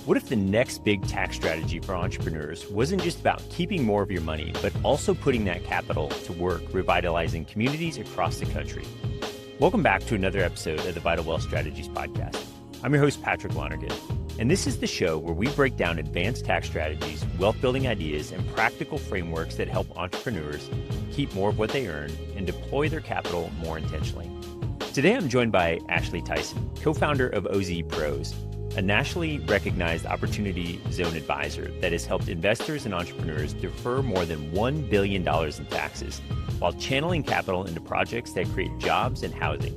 What if the next big tax strategy for entrepreneurs wasn't just about keeping more of your money, but also putting that capital to work, revitalizing communities across the country? Welcome back to another episode of the Vital Wealth Strategies podcast. I'm your host, Patrick Lonergan, and this is the show where we break down advanced tax strategies, wealth building ideas, and practical frameworks that help entrepreneurs keep more of what they earn and deploy their capital more intentionally. Today, I'm joined by Ashley Tison, co-founder of OZ Pros, a nationally recognized opportunity zone advisor that has helped investors and entrepreneurs defer more than $1 billion in taxes while channeling capital into projects that create jobs and housing.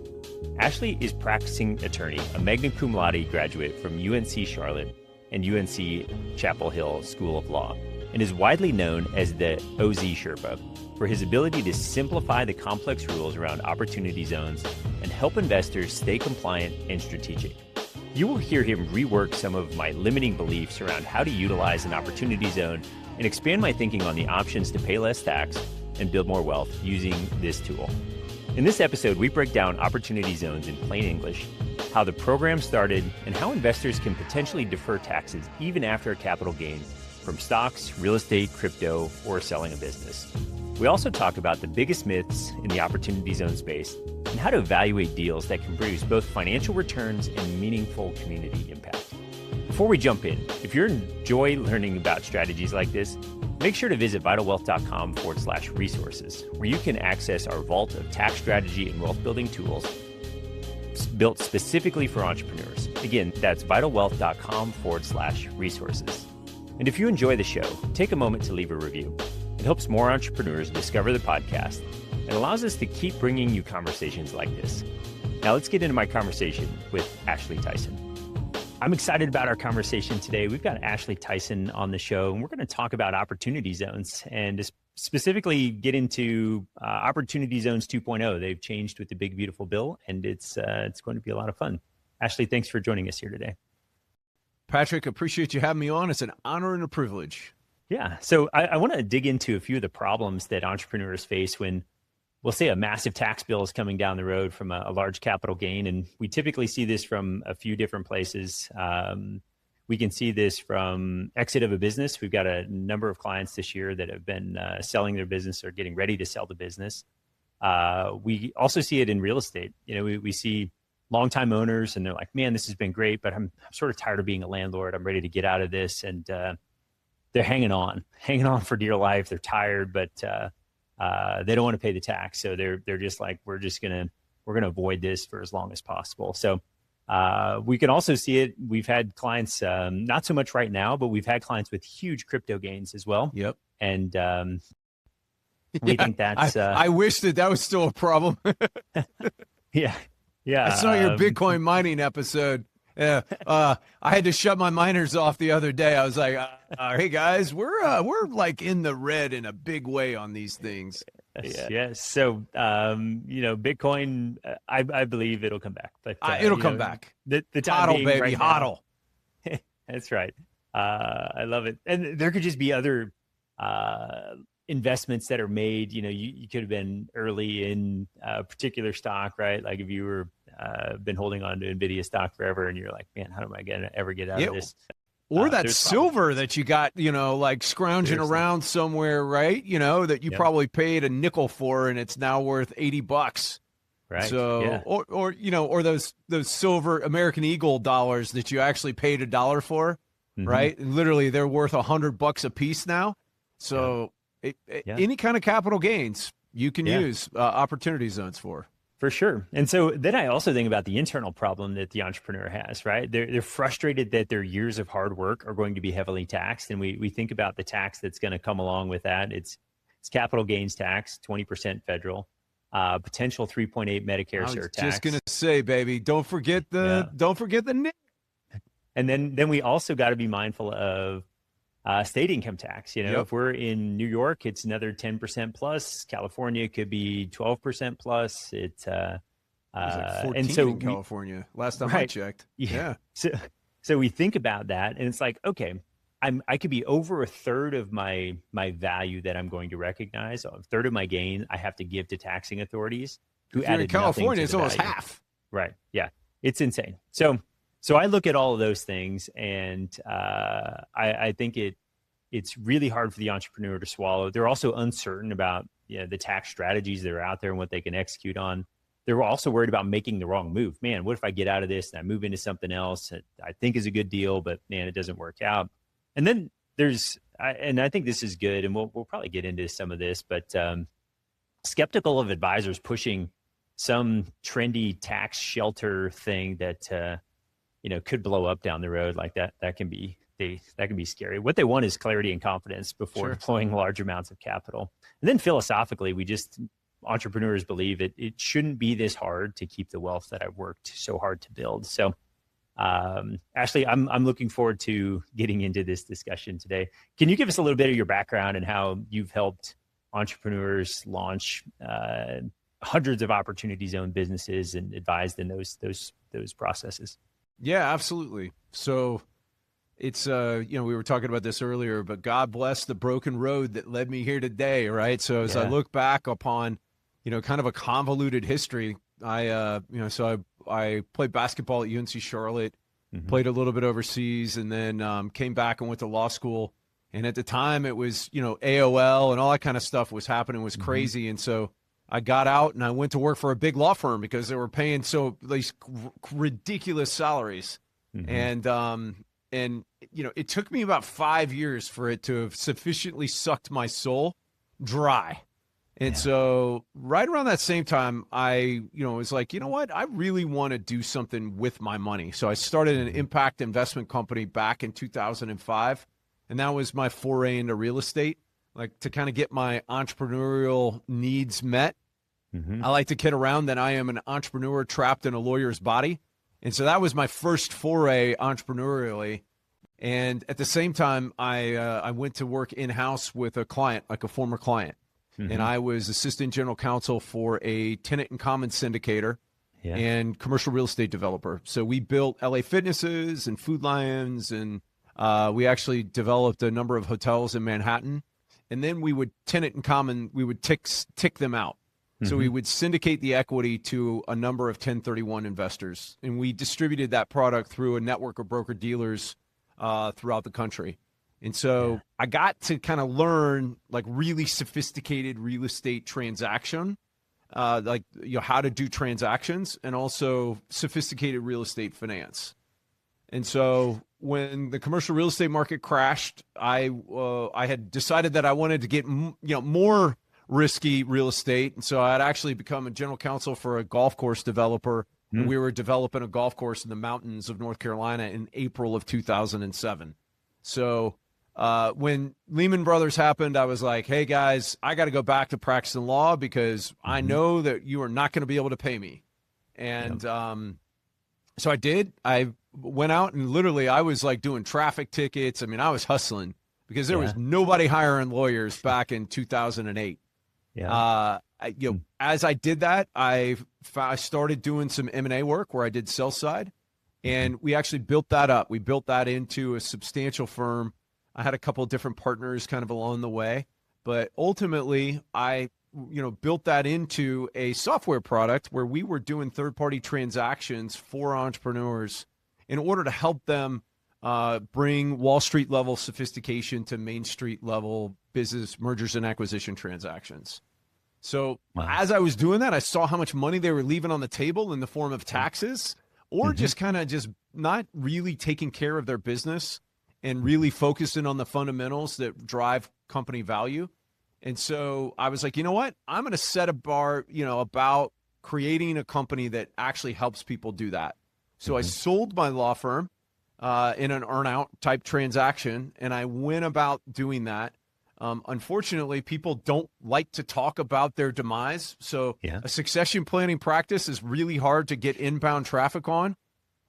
Ashley is practicing attorney, a magna cum laude graduate from UNC Charlotte and UNC Chapel Hill School of Law, and is widely known as the OZ Sherpa for his ability to simplify the complex rules around opportunity zones and help investors stay compliant and strategic. You will hear him rework some of my limiting beliefs around how to utilize an opportunity zone and expand my thinking on the options to pay less tax and build more wealth using this tool. In this episode, we break down opportunity zones in plain English, how the program started, and how investors can potentially defer taxes even after a capital gain from stocks, real estate, crypto, or selling a business. We also talk about the biggest myths in the opportunity zone space and how to evaluate deals that can produce both financial returns and meaningful community impact. Before we jump in, if you enjoy learning about strategies like this, make sure to visit vitalwealth.com/resources, where you can access our vault of tax strategy and wealth building tools built specifically for entrepreneurs. Again, that's vitalwealth.com/resources. And if you enjoy the show, take a moment to leave a review. It helps more entrepreneurs discover the podcast and allows us to keep bringing you conversations like this. Now let's get into my conversation with Ashley Tison. I'm excited about our conversation today. We've got Ashley Tison on the show, and we're going to talk about opportunity zones and specifically get into Opportunity Zones 2.0. They've changed with the big, beautiful bill, and it's going to be a lot of fun. Ashley, thanks for joining us here today. Patrick, appreciate you having me on. It's an honor and a privilege. Yeah. So I want to dig into a few of the problems that entrepreneurs face when, we'll say, a massive tax bill is coming down the road from a large capital gain. And we typically see this from a few different places. We can see this from exit of a business. We've got a number of clients this year that have been selling their business or getting ready to sell the business. We also see it in real estate. You know, we see longtime owners and they're like, man, this has been great, but I'm sort of tired of being a landlord. I'm ready to get out of this. And they're hanging on for dear life. They're tired, but they don't want to pay the tax. So they're just like, we're going to avoid this for as long as possible. So we can also see it. We've had clients, not so much right now, but we've had clients with huge crypto gains as well. Yep. And we think that's... I wish that was still a problem. Yeah. I saw your Bitcoin mining episode. Yeah, I had to shut my miners off the other day. I was like, "Hey guys, we're like in the red in a big way on these things." Yes. So, Bitcoin, I believe it'll come back, but it'll come back. The time hodl, being baby, right hodl. That's right. I love it. And there could just be other investments that are made. You know, you could have been early in a particular stock, right? Like if you were been holding on to NVIDIA stock forever and you're like, man, how am I going to ever get out of this? Or that silver that you got, like scrounging around somewhere, right? That you probably paid a nickel for and it's now worth $80. Right. So, or those silver American Eagle dollars that you actually paid $1 for, right? And literally they're worth $100 a piece now. So any kind of capital gains you can use opportunity zones for. For sure. And so then I also think about the internal problem that the entrepreneur has, right? They're frustrated that their years of hard work are going to be heavily taxed. And we think about the tax that's going to come along with that. It's capital gains tax, 20% federal, potential 3.8 Medicare surtax. Just going to say, baby, don't forget the NIC. And then we also got to be mindful of state income tax. If we're in New York, it's another 10% plus. California could be 12% plus. It's like 14 in California last time I checked. Yeah. So we think about that, and it's like, okay, I could be over a third of my value that I'm going to recognize. A third of my gain I have to give to taxing authorities. If you're in California, it's almost half. Right. Yeah. It's insane. So So I look at all of those things, and I think it's really hard for the entrepreneur to swallow. They're also uncertain about the tax strategies that are out there and what they can execute on. They're also worried about making the wrong move. Man, what if I get out of this and I move into something else that I think is a good deal, but man, it doesn't work out. And then I think this is good, and we'll probably get into some of this, but skeptical of advisors pushing some trendy tax shelter thing that could blow up down the road like that. That can be scary. What they want is clarity and confidence before deploying large amounts of capital. And then philosophically, entrepreneurs believe it shouldn't be this hard to keep the wealth that I've worked so hard to build. So, Ashley, I'm looking forward to getting into this discussion today. Can you give us a little bit of your background and how you've helped entrepreneurs launch hundreds of opportunity zone businesses and advised in those processes? Yeah, absolutely. So it's, we were talking about this earlier, but God bless the broken road that led me here today, right? So as I look back upon, kind of a convoluted history, I played basketball at UNC Charlotte, played a little bit overseas, and then came back and went to law school. And at the time it was, AOL and all that kind of stuff was happening, was crazy. And so I got out and I went to work for a big law firm because they were paying these ridiculous salaries. And it took me about 5 years for it to have sufficiently sucked my soul dry. And so right around that same time, I was like, you know what? I really want to do something with my money. So I started an impact investment company back in 2005. And that was my foray into real estate, like to kind of get my entrepreneurial needs met. I like to kid around that I am an entrepreneur trapped in a lawyer's body. And so that was my first foray entrepreneurially. And at the same time, I went to work in-house with a client, like a former client. And I was assistant general counsel for a tenant in common syndicator and commercial real estate developer. So we built LA Fitnesses and Food Lions, and we actually developed a number of hotels in Manhattan. And then we would tenant in common, we would tick them out. So we would syndicate the equity to a number of 1031 investors, and we distributed that product through a network of broker dealers throughout the country. And so I got to kind of learn like really sophisticated real estate transaction, how to do transactions, and also sophisticated real estate finance. And so when the commercial real estate market crashed, I had decided that I wanted to get more risky real estate. And so I had actually become a general counsel for a golf course developer. And we were developing a golf course in the mountains of North Carolina in April of 2007. So when Lehman Brothers happened, I was like, hey, guys, I got to go back to practicing law because I know that you are not going to be able to pay me. And so I did. I went out and literally I was like doing traffic tickets. I mean, I was hustling because there was nobody hiring lawyers back in 2008. As I did that, I started doing some M&A work where I did sell side, and we actually built that up. We built that into a substantial firm. I had a couple of different partners kind of along the way, but ultimately I, built that into a software product where we were doing third-party transactions for entrepreneurs in order to help them bring Wall Street level sophistication to Main Street level business mergers and acquisition transactions. So as I was doing that, I saw how much money they were leaving on the table in the form of taxes, or just kind of just not really taking care of their business and really focusing on the fundamentals that drive company value. And so I was like, you know what? I'm going to set a bar, about creating a company that actually helps people do that. So I sold my law firm in an earn-out type transaction, and I went about doing that. Unfortunately, people don't like to talk about their demise. So a succession planning practice is really hard to get inbound traffic on.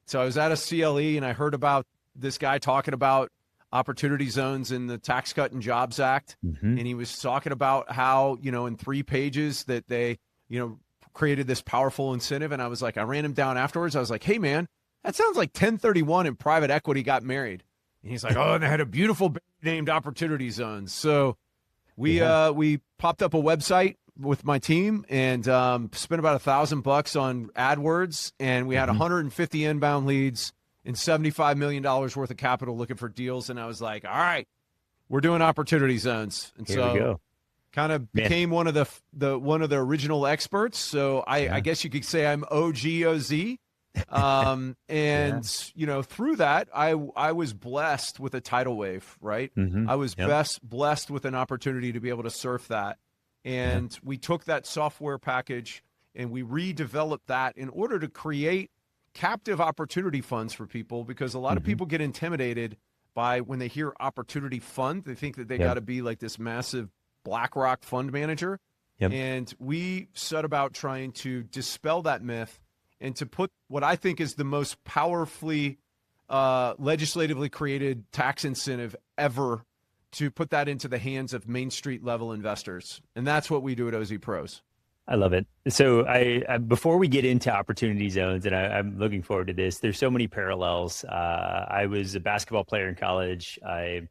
So I was at a CLE and I heard about this guy talking about opportunity zones in the Tax Cut and Jobs Act. And he was talking about how, in 3 pages that they, created this powerful incentive. And I was like, I ran him down afterwards. I was like, hey, man, that sounds like 1031 and private equity got married. And he's like, oh, and they had a beautiful baby named Opportunity Zones. So we popped up a website with my team and spent about $1,000 on AdWords, and we had 150 inbound leads, and $75 million worth of capital looking for deals. And I was like, all right, we're doing opportunity zones. And Here we go. Kind of became one of the original experts. So I guess you could say I'm OGOZ. Through that, I was blessed with a tidal wave, right? I was blessed with an opportunity to be able to surf that. And we took that software package and we redeveloped that in order to create captive opportunity funds for people, because a lot of people get intimidated by when they hear opportunity fund. They think that they got to be like this massive BlackRock fund manager. And we set about trying to dispel that myth and to put what I think is the most powerfully legislatively created tax incentive ever, to put that into the hands of Main Street level investors. And that's what we do at OZ Pros. I love it. So I before we get into opportunity zones, and I'm looking forward to this, there's so many parallels. I was a basketball player in college. I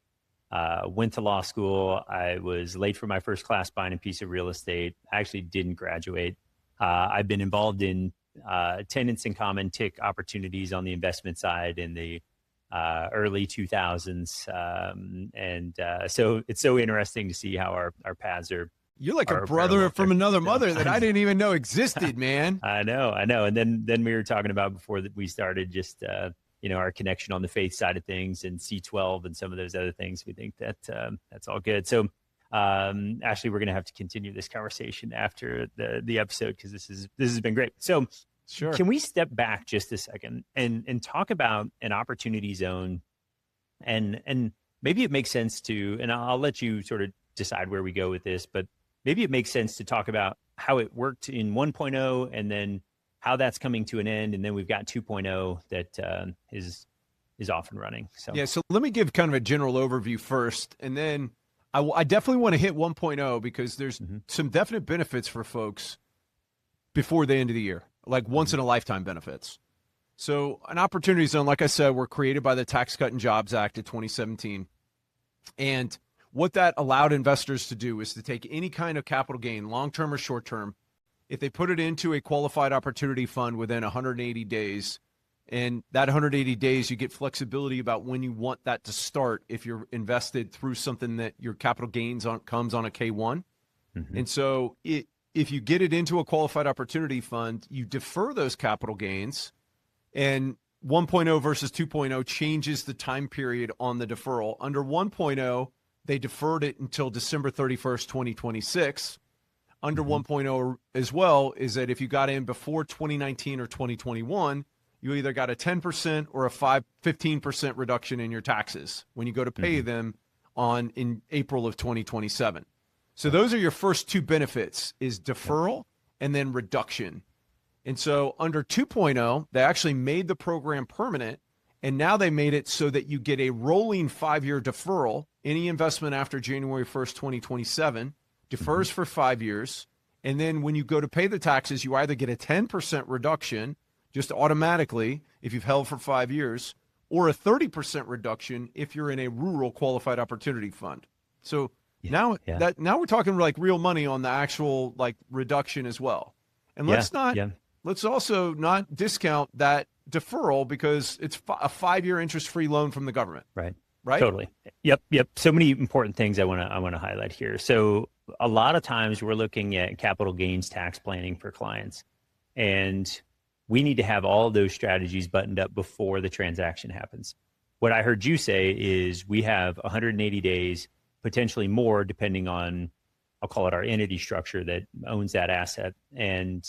went to law school. I was late for my first class buying a piece of real estate. I actually didn't graduate. I've bbeen involved in tenants in common TIC opportunities on the investment side in the early 2000s. So it's so interesting to see how our paths are. You're like a brother from another mother that I didn't even know existed, man. I know. And then we were talking about before that we started just, our connection on the faith side of things and C12 and some of those other things. We think that that's all good. So, Ashley, we're going to have to continue this conversation after the episode, because this has been great. So sure. Can we step back just a second and talk about an opportunity zone? And maybe it makes sense to, and I'll let you sort of decide where we go with this, but maybe it makes sense to talk about how it worked in 1.0 and then how that's coming to an end. And then we've got 2.0 that is off and running. So let me give kind of a general overview first. And then I definitely want to hit 1.0 because there's some definite benefits for folks before the end of the year, like once in a lifetime benefits. So an opportunity zone, like I said, were created by the Tax Cut and Jobs Act of 2017. And what that allowed investors to do is to take any kind of capital gain, long-term or short-term, if they put it into a qualified opportunity fund within 180 days, and that 180 days, you get flexibility about when you want that to start if you're invested through something that your capital gains comes on a K1. And so if you get it into a qualified opportunity fund, you defer those capital gains, and 1.0 versus 2.0 changes the time period on the deferral. Under 1.0, they deferred it until December 31st, 2026. Under 1.0 as well is that if you got in before 2019 or 2021, you either got a 10% or a 15% reduction in your taxes when you go to pay them in April of 2027. So those are your first two benefits, is deferral and then reduction. And so under 2.0, they actually made the program permanent, and now they made it so that you get a rolling 5-year deferral. Any investment after January 1st, 2027 defers for 5 years. And then when you go to pay the taxes, you either get a 10% reduction just automatically if you've held for 5 years, or a 30% reduction if you're in a rural qualified opportunity fund. So now we're talking like real money on the actual like reduction as well. And let's also not discount that deferral, because it's a 5-year interest-free loan from the government. Right. Totally. Yep. So many important things I want to highlight here. So a lot of times we're looking at capital gains tax planning for clients, and we need to have all of those strategies buttoned up before the transaction happens. What I heard you say is we have 180 days, potentially more, depending on, I'll call it our entity structure that owns that asset. And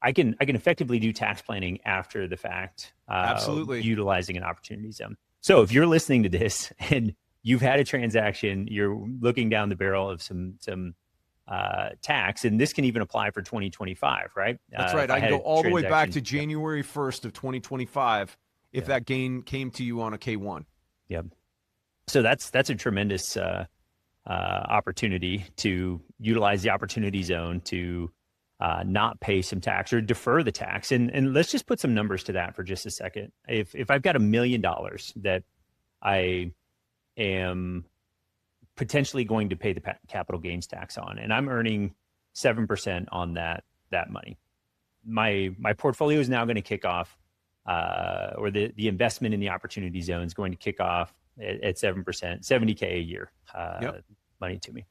I can effectively do tax planning after the fact, absolutely, utilizing an opportunity zone. So if you're listening to this and you've had a transaction, you're looking down the barrel of some tax, and this can even apply for 2025, right? That's right. I can go all the way back to January 1st of 2025 if that gain came to you on a K1. Yep. So that's a tremendous opportunity to utilize the opportunity zone to not pay some tax or defer the tax. And let's just put some numbers to that for just a second. If I've got $1 million that I am potentially going to pay the capital gains tax on, and I'm earning 7% on that money, my portfolio is now going to kick off or the investment in the opportunity zone is going to kick off at 7%, $70K a year money to me.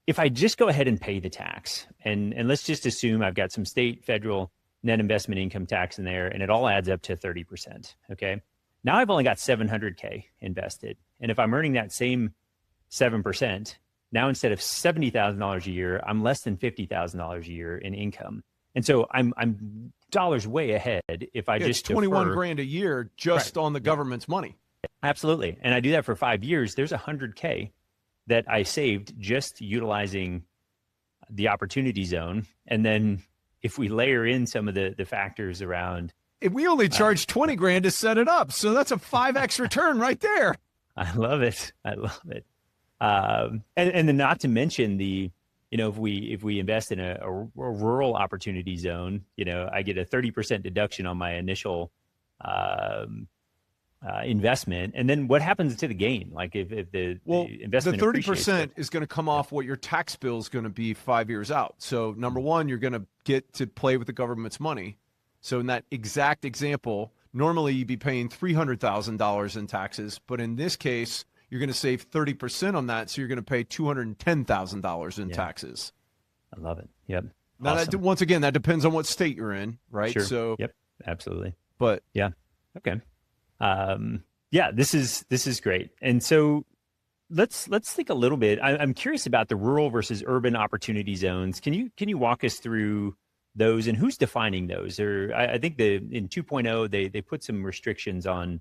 If I just go ahead and pay the tax, and let's just assume I've got some state, federal net investment income tax in there, and it all adds up to 30%. Okay. Now I've only got 700K invested. And if I'm earning that same 7%, now instead of $70,000 a year, I'm less than $50,000 a year in income. And so I'm dollars way ahead if I just 21 defer. grand a year just on the government's money. Absolutely. And I do that for 5 years. There's 100K that I saved just utilizing the opportunity zone. And then if we layer in some of the factors around, we only charged 20 grand to set it up. So that's a 5X return right there. I love it. I love it. And then not to mention if we invest in a rural opportunity zone, I get a 30% deduction on my initial investment. And then what happens to the gain? Like if the investment, the 30% is going to come off what your tax bill is going to be 5 years out. So number one, you're going to get to play with the government's money. So in that exact example, normally you'd be paying $300,000 in taxes, but in this case, you're going to save 30% on that. So you're going to pay $210,000 in taxes. I love it. Yep. Now, awesome. once again, that depends on what state you're in, right? Sure. So, yep, absolutely. But yeah. Okay. This is great. And so let's think a little bit. I'm curious about the rural versus urban opportunity zones. Can you walk us through those and who's defining those? Or I think in 2.0 they put some restrictions on,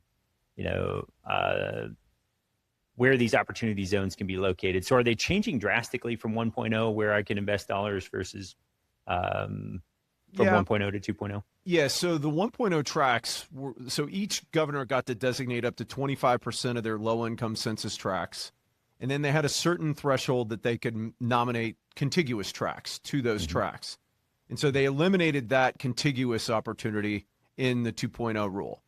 where these opportunity zones can be located. So are they changing drastically from 1.0 where I can invest dollars versus from 1.0 to 2.0? Yeah, so the 1.0 tracts, so each governor got to designate up to 25% of their low-income census tracts. And then they had a certain threshold that they could nominate contiguous tracts to those tracts. And so they eliminated that contiguous opportunity in the 2.0 rule.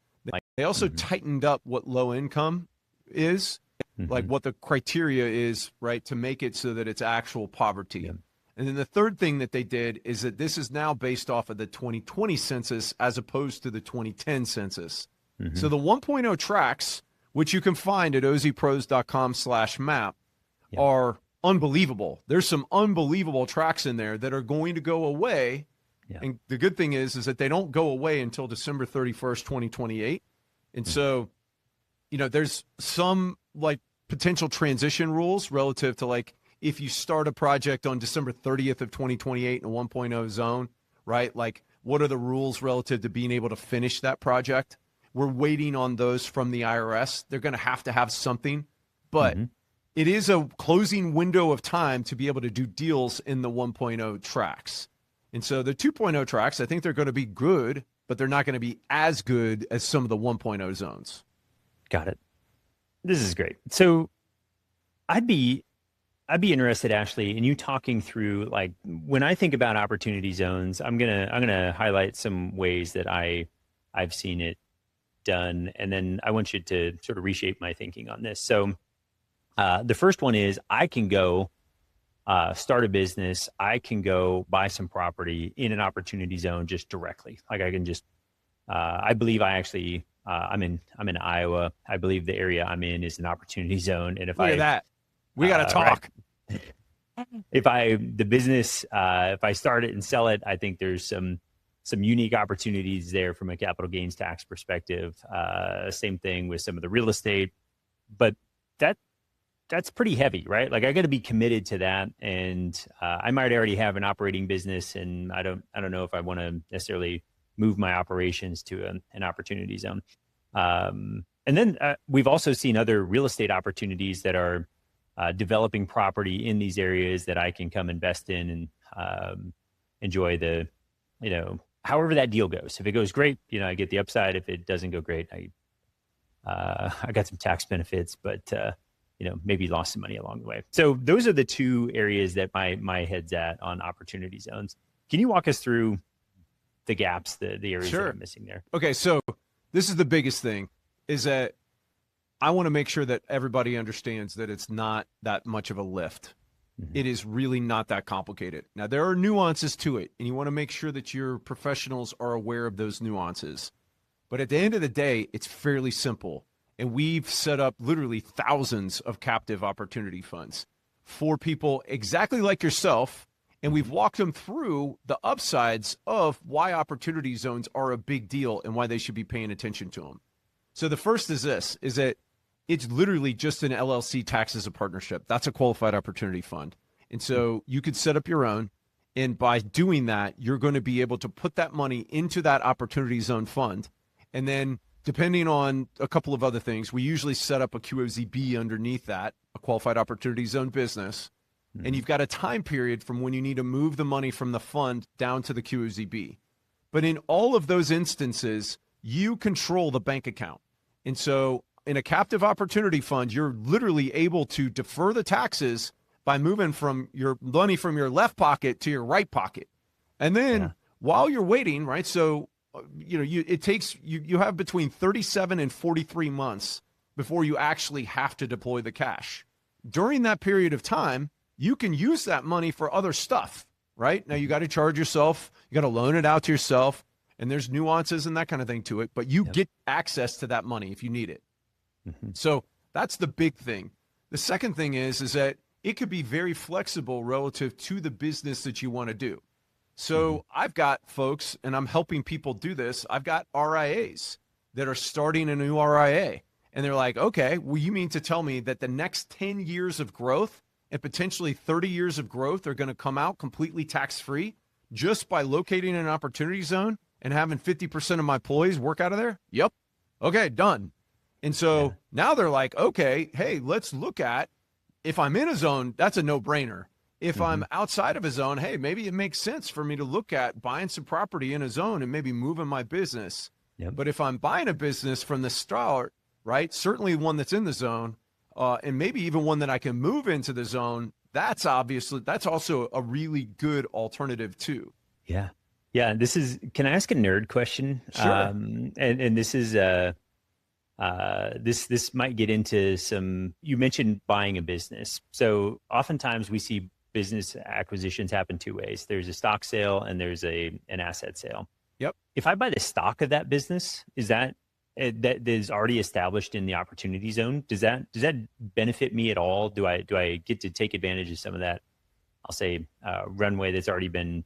They also tightened up what low income is, like what the criteria is, right, to make it so that it's actual poverty. Yeah. And then the third thing that they did is that this is now based off of the 2020 census as opposed to the 2010 census. So the 1.0 tracts, which you can find at ozpros.com/map, are unbelievable. There's some unbelievable tracts in there that are going to go away. Yeah. And the good thing is that they don't go away until December 31st, 2028. And so, there's some like potential transition rules relative to like if you start a project on December 30th of 2028 in a 1.0 zone, right? Like what are the rules relative to being able to finish that project? We're waiting on those from the IRS. They're going to have something, but it is a closing window of time to be able to do deals in the 1.0 tracks. And so the 2.0 tracks, I think they're going to be good, but they're not going to be as good as some of the 1.0 zones. Got it. This is great. So I'd be interested, Ashley, in you talking through, like, when I think about opportunity zones, I'm gonna highlight some ways that I've seen it done, and then I want you to sort of reshape my thinking on this. So the first one is I can go start a business. I can go buy some property in an opportunity zone just directly. Like I can just I believe I actually I'm in Iowa. I believe the area I'm in is an opportunity zone, and if Look at that. We got to talk. Right. If I start it and sell it, I think there's some unique opportunities there from a capital gains tax perspective. Same thing with some of the real estate, but that's pretty heavy, right? Like I got to be committed to that, and I might already have an operating business, and I don't know if I want to necessarily move my operations to an opportunity zone. And then we've also seen other real estate opportunities that are developing property in these areas that I can come invest in and enjoy the, however that deal goes. If it goes great, I get the upside. If it doesn't go great, I got some tax benefits, but maybe lost some money along the way. So those are the two areas that my head's at on opportunity zones. Can you walk us through the gaps, the areas that are missing there? Okay, so this is the biggest thing, is that I want to make sure that everybody understands that it's not that much of a lift. It is really not that complicated. Now, there are nuances to it, and you want to make sure that your professionals are aware of those nuances. But at the end of the day, it's fairly simple. And we've set up literally thousands of captive opportunity funds for people exactly like yourself. And we've walked them through the upsides of why opportunity zones are a big deal and why they should be paying attention to them. So the first is this, is that it's literally just an LLC taxed as a partnership. That's a qualified opportunity fund. And so you could set up your own. And by doing that, you're going to be able to put that money into that opportunity zone fund. And then depending on a couple of other things, we usually set up a QOZB underneath that, a qualified opportunity zone business. And you've got a time period from when you need to move the money from the fund down to the QOZB. But in all of those instances, you control the bank account. And so in a captive opportunity fund, you're literally able to defer the taxes by moving from your money from your left pocket to your right pocket. And then while you're waiting, right? So, it takes, you have between 37 and 43 months before you actually have to deploy the cash. During that period of time, you can use that money for other stuff, right? Now you got to charge yourself, you got to loan it out to yourself, and there's nuances and that kind of thing to it, but you get access to that money if you need it. So that's the big thing. The second thing is that it could be very flexible relative to the business that you want to do. So I've got folks, and I'm helping people do this. I've got RIAs that are starting a new RIA, and they're like, okay, well, you mean to tell me that the next 10 years of growth and potentially 30 years of growth are going to come out completely tax-free just by locating an opportunity zone and having 50% of my employees work out of there? Yep. Okay, done. And so now they're like, okay, hey, let's look at, if I'm in a zone, that's a no-brainer. If I'm outside of a zone, hey, maybe it makes sense for me to look at buying some property in a zone and maybe moving my business. But if I'm buying a business from the start, right, certainly one that's in the zone, and maybe even one that I can move into the zone, that's also a really good alternative too. Yeah. Can I ask a nerd question? Sure. And this is, this might get into some, you mentioned buying a business. So oftentimes we see business acquisitions happen two ways. There's a stock sale and there's an asset sale. Yep. If I buy the stock of that business, is that is already established in the opportunity zone? Does that benefit me at all? Do I get to take advantage of some of that, I'll say, runway that's already been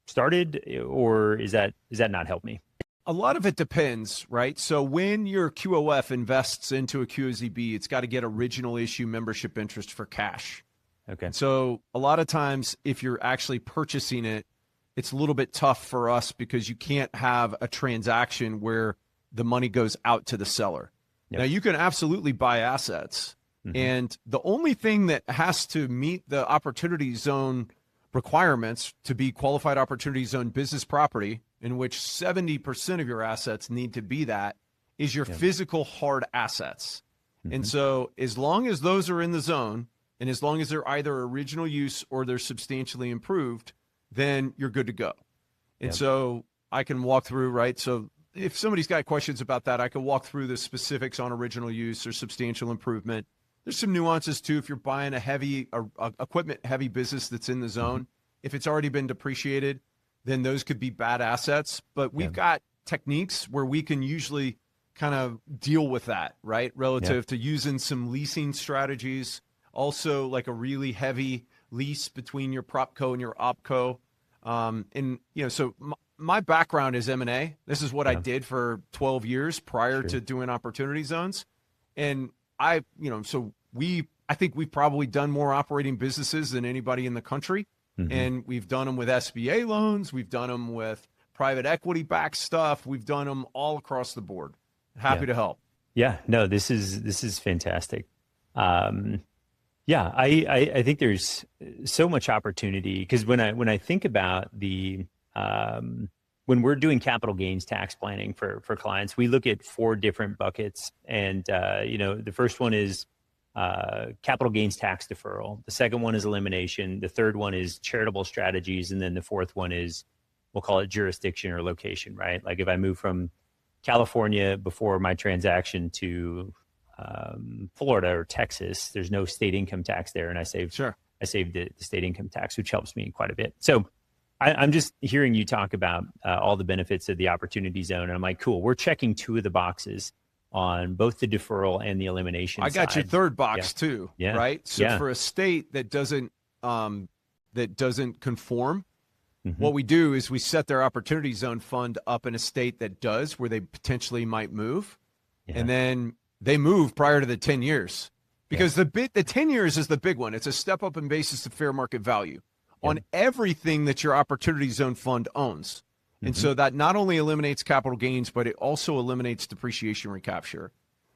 started, or is that not help me? A lot of it depends, right? So when your QOF invests into a QOZB, it's got to get original issue membership interest for cash. Okay. So a lot of times if you're actually purchasing it, it's a little bit tough for us because you can't have a transaction where the money goes out to the seller. Now you can absolutely buy assets. And the only thing that has to meet the opportunity zone requirements to be qualified opportunity zone business property, in which 70% of your assets need to be that, is your physical hard assets. And so as long as those are in the zone, and as long as they're either original use or they're substantially improved, then you're good to go. And so I can walk through, right? So if somebody's got questions about that, I can walk through the specifics on original use or substantial improvement. There's some nuances too. If you're buying a equipment heavy business that's in the zone, if it's already been depreciated, then those could be bad assets. But we've got techniques where we can usually kind of deal with that, right? Relative to using some leasing strategies, also like a really heavy lease between your propco and your opco. So my background is M&A. This is what I did for 12 years prior to doing opportunity zones. And I think we've probably done more operating businesses than anybody in the country. And we've done them with SBA loans. We've done them with private equity backed stuff. We've done them all across the board. Happy to help. Yeah, no, this is fantastic. I think there's so much opportunity because when I think about when we're doing capital gains tax planning for clients, we look at 4 different buckets. And, the first one is capital gains tax deferral. The second one is elimination. The third one is charitable strategies. And then the fourth one is, we'll call it jurisdiction or location, right? Like if I move from California before my transaction to Florida or Texas, there's no state income tax there. And I saved the state income tax, which helps me quite a bit. So I'm just hearing you talk about all the benefits of the opportunity zone. And I'm like, cool, we're checking two of the boxes on both the deferral and the elimination I got side. your third box too, right? So for a state that doesn't conform, what we do is we set their opportunity zone fund up in a state that does, where they potentially might move. And then they move prior to the 10 years. Because the 10 years is the big one. It's a step up in basis of fair market value on everything that your opportunity zone fund owns. And so that not only eliminates capital gains, but it also eliminates depreciation recapture.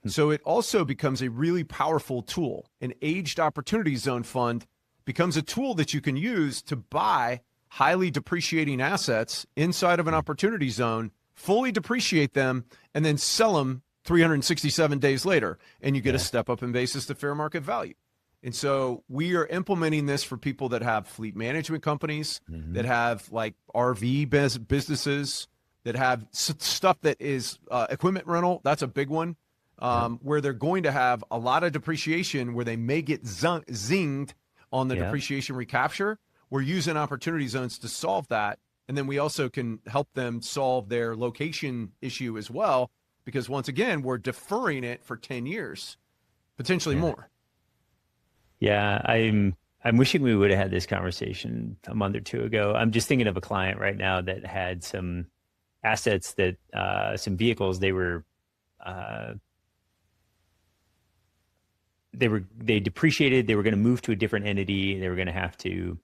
So it also becomes a really powerful tool. An aged opportunity zone fund becomes a tool that you can use to buy highly depreciating assets inside of an opportunity zone, fully depreciate them, and then sell them 367 days later, and you get a step up in basis to fair market value. And so we are implementing this for people that have fleet management companies, that have like RV businesses, that have stuff that is equipment rental. That's a big one, where they're going to have a lot of depreciation, where they may get zinged on the depreciation recapture. We're using opportunity zones to solve that. And then we also can help them solve their location issue as well, because once again, we're deferring it for 10 years, potentially more. Yeah, I'm wishing we would have had this conversation a month or two ago. I'm just thinking of a client right now that had some assets that some vehicles they depreciated. They were going to move to a different entity. They were going to have to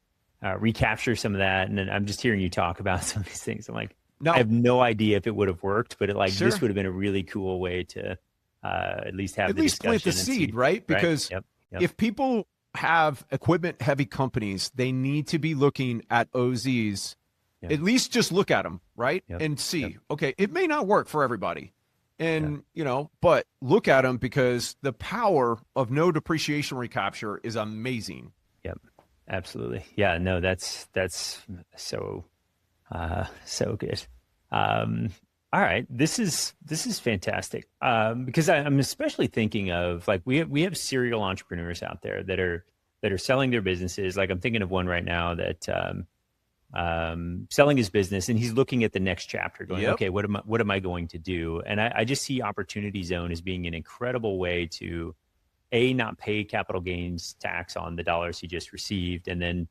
recapture some of that. And then I'm just hearing you talk about some of these things. I'm like, I have no idea if it would have worked, but this would have been a really cool way to at least have the discussion, plant the seed, right? Because if people have equipment heavy companies, they need to be looking at OZs. At least just look at them, right? And see, okay, it may not work for everybody. And, but look at them, because the power of no depreciation recapture is amazing. Yep. Absolutely. Yeah, no, that's so good. All right. This is fantastic. Because I'm especially thinking of, like, we have serial entrepreneurs out there that are selling their businesses. Like, I'm thinking of one right now that selling his business, and he's looking at the next chapter going, okay, what am I going to do? And I just see opportunity zone as being an incredible way to not pay capital gains tax on the dollars he just received, and then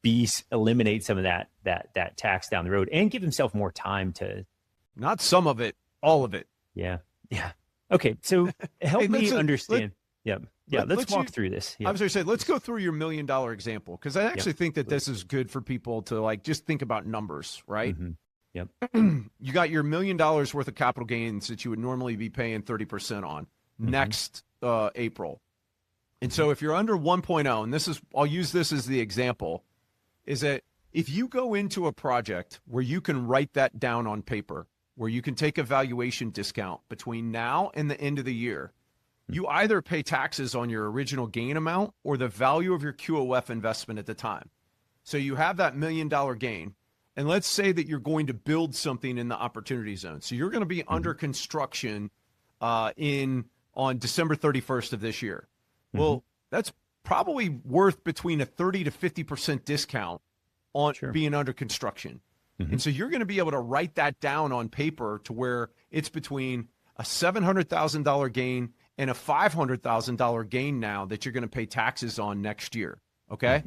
B, eliminate some of that tax down the road, and give himself more time to, not some of it, all of it. Yeah. Okay, so help me understand. Let's walk through this. I was going to say, let's go through your $1 million example, because I actually think that this is good for people to, like, just think about numbers, right? You got your $1 million worth of capital gains that you would normally be paying 30% on next April. And so if you're under 1.0, and I'll use this as the example, is that if you go into a project where you can write that down on paper, where you can take a valuation discount between now and the end of the year, you either pay taxes on your original gain amount or the value of your QOF investment at the time. So you have that $1 million gain, and let's say that you're going to build something in the opportunity zone. So you're going to be under construction on December 31st of this year. Well, that's probably worth between a 30 to 50% discount on being under construction. And so you're going to be able to write that down on paper to where it's between a $700,000 gain and a $500,000 gain now that you're going to pay taxes on next year. Okay.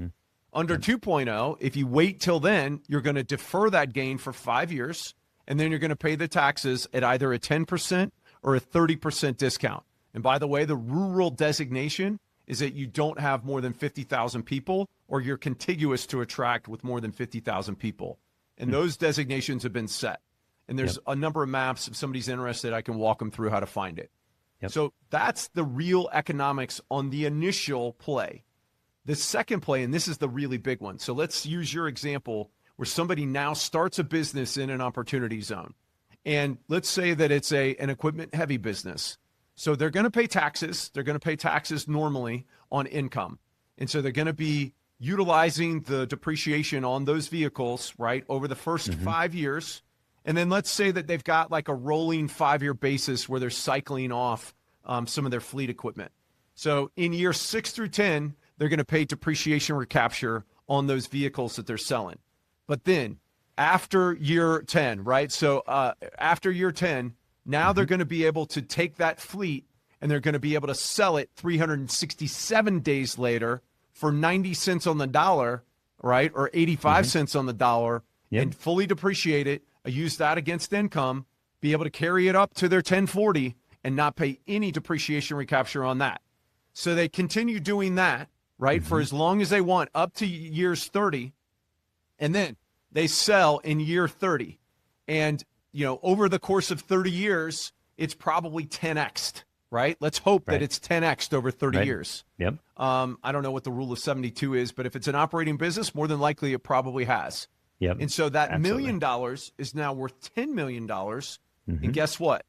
Under 2.0, if you wait till then, you're going to defer that gain for 5 years, and then you're going to pay the taxes at either a 10% or a 30% discount. And by the way, the rural designation is that you don't have more than 50,000 people, or you're contiguous to a tract with more than 50,000 people. And those designations have been set. And there's a number of maps. If somebody's interested, I can walk them through how to find it. So that's the real economics on the initial play. The second play, and this is the really big one. So let's use your example where somebody now starts a business in an opportunity zone. And let's say that it's an equipment heavy business. So they're going to pay taxes. They're going to pay taxes normally on income. And so they're going to be utilizing the depreciation on those vehicles, right, over the first 5 years. And then let's say that they've got like a rolling 5-year basis where they're cycling off some of their fleet equipment. So in year 6 through 10, they're going to pay depreciation recapture on those vehicles that they're selling. But then after year 10, right? So after year 10, now they're going to be able to take that fleet and they're going to be able to sell it 367 days later for 90 cents on the dollar, right? Or 85 cents on the dollar, and fully depreciate it, use that against income, be able to carry it up to their 1040 and not pay any depreciation recapture on that. So they continue doing that, right, for as long as they want, up to years 30, and then they sell in year 30. And, you know, over the course of 30 years, it's probably 10x'd, right? Let's hope that it's 10x'd over 30 years. Yep. I don't know what the rule of 72 is, but if it's an operating business, more than likely it probably has. Yep. And so that $1 million is now worth $10 million. And guess what?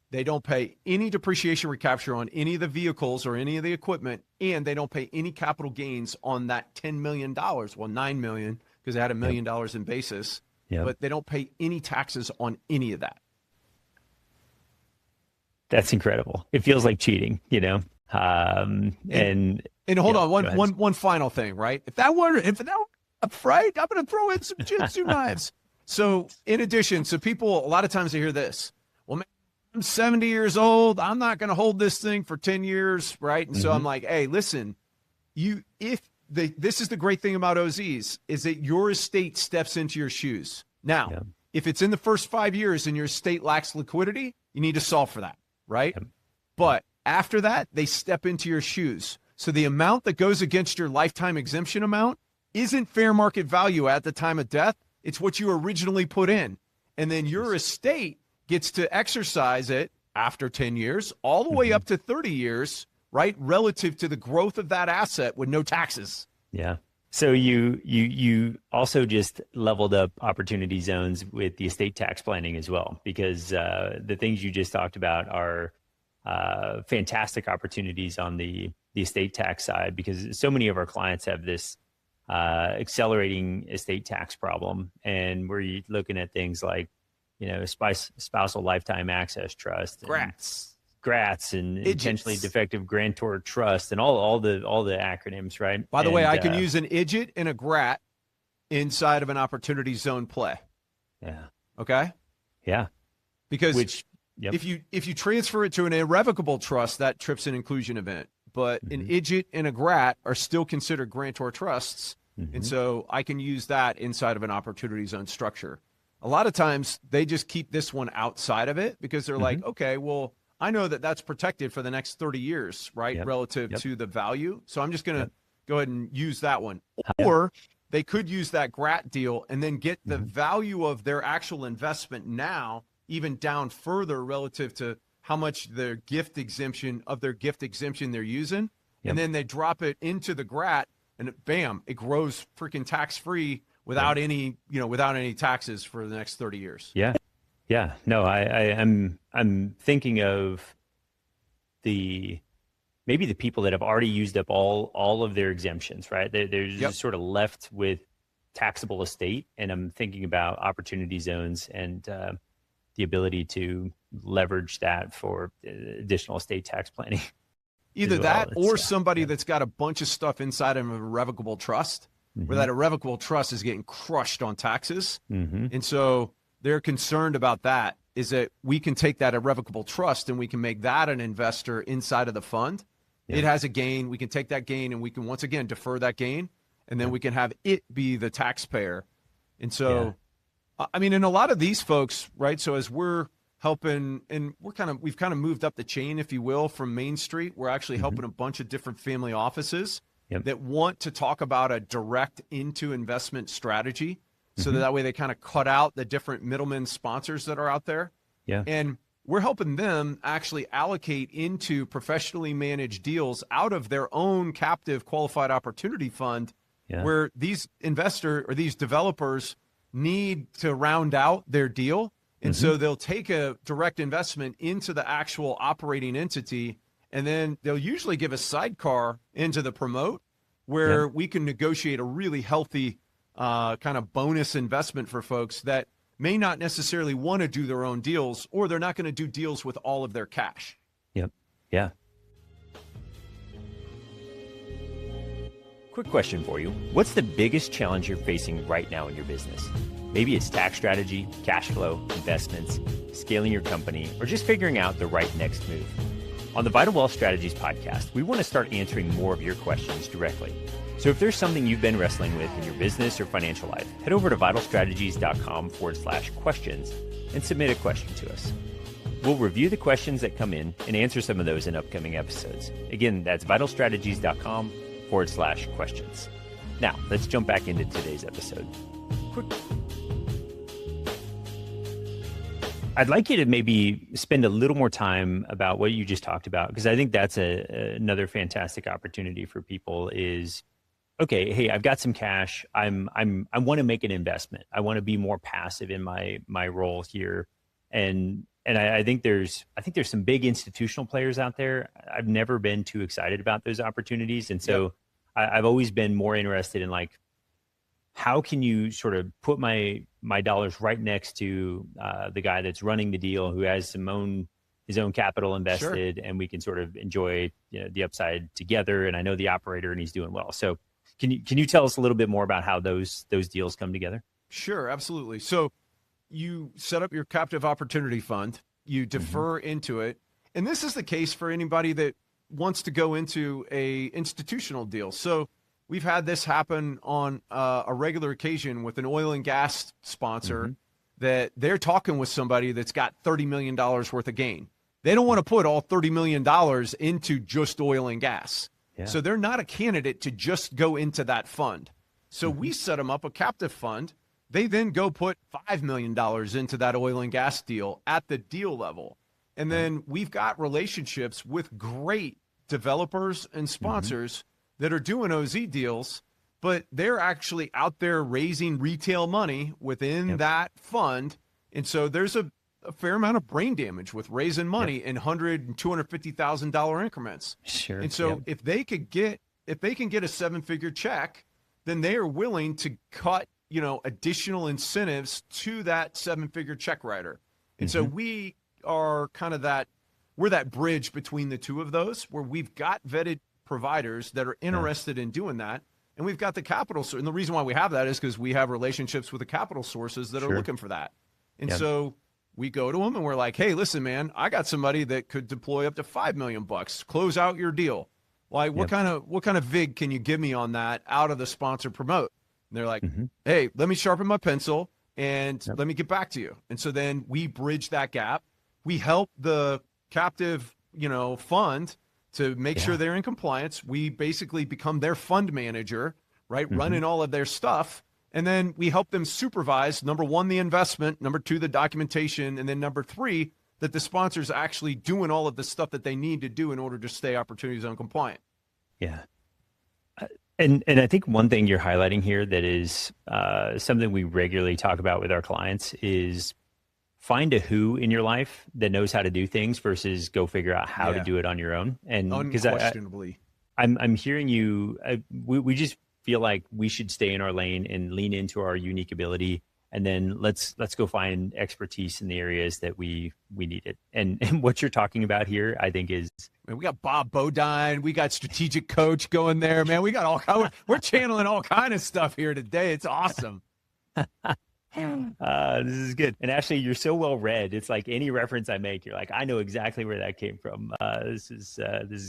They don't pay any depreciation recapture on any of the vehicles or any of the equipment, and they don't pay any capital gains on that $10 million. Well, $9 million, because they had $1 million in basis, but they don't pay any taxes on any of that. That's incredible. It feels like cheating, you know? And hold on, one final thing, right? If that were right, I'm going to throw in some jitsu knives. So in addition, so people, a lot of times they hear this, well, man, I'm 70 years old. I'm not going to hold this thing for 10 years, right? And so I'm like, hey, listen, this is the great thing about OZs is that your estate steps into your shoes. Now, if it's in the first 5 years and your estate lacks liquidity, you need to solve for that, right? But after that, they step into your shoes. So the amount that goes against your lifetime exemption amount isn't fair market value at the time of death. It's what you originally put in. And then your estate gets to exercise it after 10 years, all the way up to 30 years, right? Relative to the growth of that asset with no taxes. Yeah. So you also just leveled up opportunity zones with the estate tax planning as well, because the things you just talked about are fantastic opportunities on the estate tax side, because so many of our clients have this accelerating estate tax problem, and we're looking at things like, you know, spousal lifetime access trust, GRATs, and intentionally defective grantor trust, and all the acronyms, right? By the way, I can use an IDGIT and a GRAT inside of an opportunity zone play. Yeah. Okay. Yeah. Because if you transfer it to an irrevocable trust, that trips an inclusion event. But an IDGIT and a GRAT are still considered grantor trusts. And so I can use that inside of an opportunity zone structure. A lot of times they just keep this one outside of it because they're like, okay, well, I know that that's protected for the next 30 years, right? Relative to the value. So I'm just going to go ahead and use that one. Or they could use that GRAT deal and then get the value of their actual investment now even down further relative to how much their gift exemption they're using. And then they drop it into the GRAT and bam, it grows freaking tax-free without any taxes for the next 30 years. Yeah. No, I'm thinking of maybe the people that have already used up all of their exemptions, right? They're just sort of left with taxable estate. And I'm thinking about opportunity zones and the ability to leverage that for additional estate tax planning. Either that or somebody that's got a bunch of stuff inside of a irrevocable trust where that irrevocable trust is getting crushed on taxes. And so they're concerned about that, is that we can take that irrevocable trust and we can make that an investor inside of the fund. It has a gain. We can take that gain and we can once again defer that gain, and then we can have it be the taxpayer. And so, I mean, and a lot of these folks, right? So as we're helping, and we've kind of moved up the chain, if you will, from Main Street. We're actually helping a bunch of different family offices that want to talk about a direct into investment strategy. So that way they kind of cut out the different middlemen sponsors that are out there. And we're helping them actually allocate into professionally managed deals out of their own captive qualified opportunity fund, where these these developers need to round out their deal. And so they'll take a direct investment into the actual operating entity, and then they'll usually give a sidecar into the promote where we can negotiate a really healthy kind of bonus investment for folks that may not necessarily want to do their own deals, or they're not going to do deals with all of their cash. Quick question for you. What's the biggest challenge you're facing right now in your business? Maybe it's tax strategy, cash flow, investments, scaling your company, or just figuring out the right next move. On the Vital Wealth Strategies podcast, we want to start answering more of your questions directly. So if there's something you've been wrestling with in your business or financial life, head over to vitalstrategies.com/questions and submit a question to us. We'll review the questions that come in and answer some of those in upcoming episodes. Again, that's vitalstrategies.com/questions. Now, let's jump back into today's episode. I'd like you to maybe spend a little more time about what you just talked about, because I think that's another fantastic opportunity for people is, okay, hey, I've got some cash. I want to make an investment. I want to be more passive in my role here. And I think there's some big institutional players out there. I've never been too excited about those opportunities. And so I've always been more interested in like, how can you sort of put my dollars right next to the guy that's running the deal, who has his own capital invested, and we can sort of enjoy the upside together. And I know the operator, and he's doing well. So can you tell us a little bit more about how those deals come together? Sure, absolutely. So you set up your captive opportunity fund, you defer into it, and this is the case for anybody that wants to go into a institutional deal. So we've had this happen on a regular occasion with an oil and gas sponsor that they're talking with somebody that's got $30 million worth of gain. They don't want to put all $30 million into just oil and gas. Yeah. So they're not a candidate to just go into that fund. So we set them up a captive fund. They then go put $5 million into that oil and gas deal at the deal level. And then we've got relationships with great developers and sponsors that are doing OZ deals, but they're actually out there raising retail money within that fund. And so there's a fair amount of brain damage with raising money in $100,000 and $250,000 increments. Sure. And so if they can get a 7-figure check, then they are willing to cut, additional incentives to that 7-figure check writer. And so we are kind of we're that bridge between the two of those, where we've got vetted providers that are interested in doing that. And we've got the capital. And the reason why we have that is because we have relationships with the capital sources that are looking for that. And so we go to them and we're like, hey, listen, man, I got somebody that could deploy up to $5 million, close out your deal. Like, what kind of vig can you give me on that out of the sponsor promote? And they're like, hey, let me sharpen my pencil and let me get back to you. And so then we bridge that gap. We help the captive, fund to make sure they're in compliance. We basically become their fund manager, right? Running all of their stuff. And then we help them supervise, number one, the investment, number two, the documentation, and then number three, that the sponsor's actually doing all of the stuff that they need to do in order to stay Opportunity Zone compliant. Yeah. And I think one thing you're highlighting here that is something we regularly talk about with our clients is find a who in your life that knows how to do things versus go figure out how to do it on your own. And unquestionably, I'm hearing you. We just feel like we should stay in our lane and lean into our unique ability, and then let's go find expertise in the areas that we need it. And what you're talking about here, I think, is, man, we got Bob Bodine, we got strategic coach going there, man. We got we're channeling all kind of stuff here today. It's awesome. This is good. And Ashley, you're so well read. It's like any reference I make, you're like, I know exactly where that came from. This is